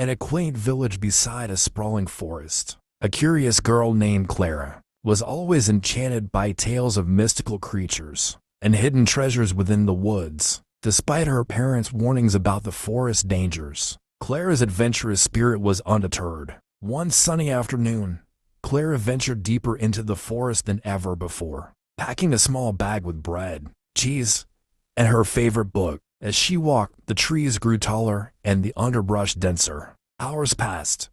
in a quaint village beside a sprawling forest. A curious girl named Clara was always enchanted by tales of mystical creatures and hidden treasures within the woods. Despite her parents' warnings about the forest dangers, Clara's adventurous spirit was undeterred. One sunny afternoon, Clara ventured deeper into the forest than ever before, packing a small bag with bread, cheese, and her favorite book. As she walked, the trees grew taller and the underbrush denser. Hours passed,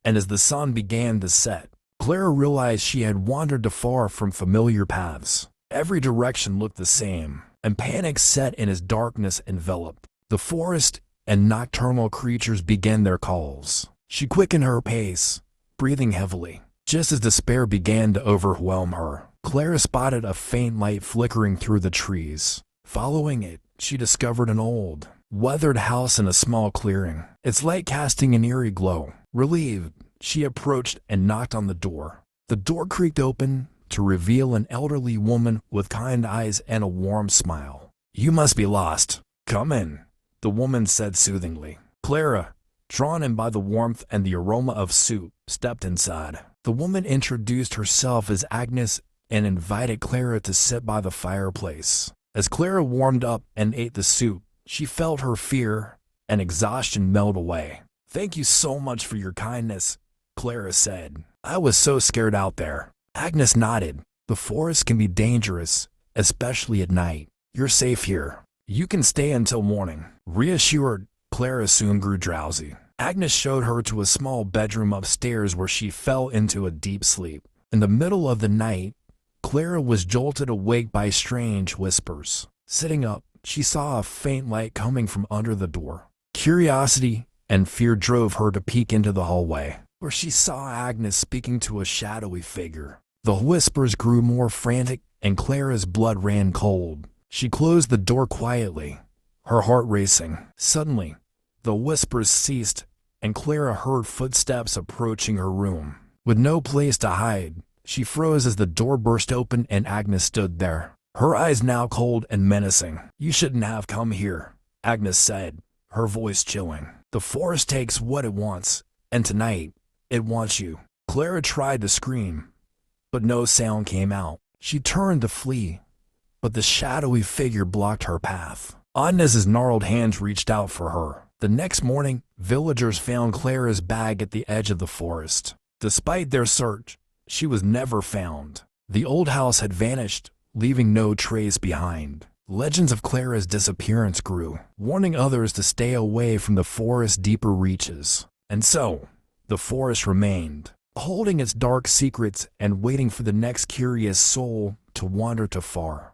and as the sun began to set, Clara realized she had wandered too far from familiar paths. Every direction looked the same, and panic set in as darkness enveloped the forest, and nocturnal creatures began their calls. She quickened her pace, breathing heavily. Just as despair began to overwhelm her, Clara spotted a faint light flickering through the trees. Following it, she discovered an old, weathered house in a small clearing, its light casting an eerie glow. Relieved, she approached and knocked on the door. The door creaked open to reveal an elderly woman with kind eyes and a warm smile. "You must be lost. Come in," the woman said soothingly. Clara, drawn in by the warmth and the aroma of soup, stepped inside. The woman introduced herself as Agnes and invited Clara to sit by the fireplace. As Clara warmed up and ate the soup, she felt her fear and exhaustion melt away. "Thank you so much for your kindness," Clara said. "I was so scared out there." Agnes nodded. "The forest can be dangerous, especially at night. You're safe here. You can stay until morning." Reassured, Clara soon grew drowsy. Agnes showed her to a small bedroom upstairs where she fell into a deep sleep. In the middle of the night, Clara was jolted awake by strange whispers. Sitting up, she saw a faint light coming from under the door. Curiosity and fear drove her to peek into the hallway, where she saw Agnes speaking to a shadowy figure. The whispers grew more frantic, and Clara's blood ran cold. She closed the door quietly, her heart racing. Suddenly, the whispers ceased, and Clara heard footsteps approaching her room. With no place to hide, she froze as the door burst open and Agnes stood there, her eyes now cold and menacing. "You shouldn't have come here," Agnes said, her voice chilling. "The forest takes what it wants, and tonight, it wants you." Clara tried to scream, but no sound came out. She turned to flee, but the shadowy figure blocked her path. Agnes's gnarled hands reached out for her. The next morning, villagers found Clara's bag at the edge of the forest. Despite their search, she was never found. The old house had vanished, leaving no trace behind. Legends of Clara's disappearance grew, warning others to stay away from the forest's deeper reaches. And so, the forest remained, holding its dark secrets and waiting for the next curious soul to wander too far.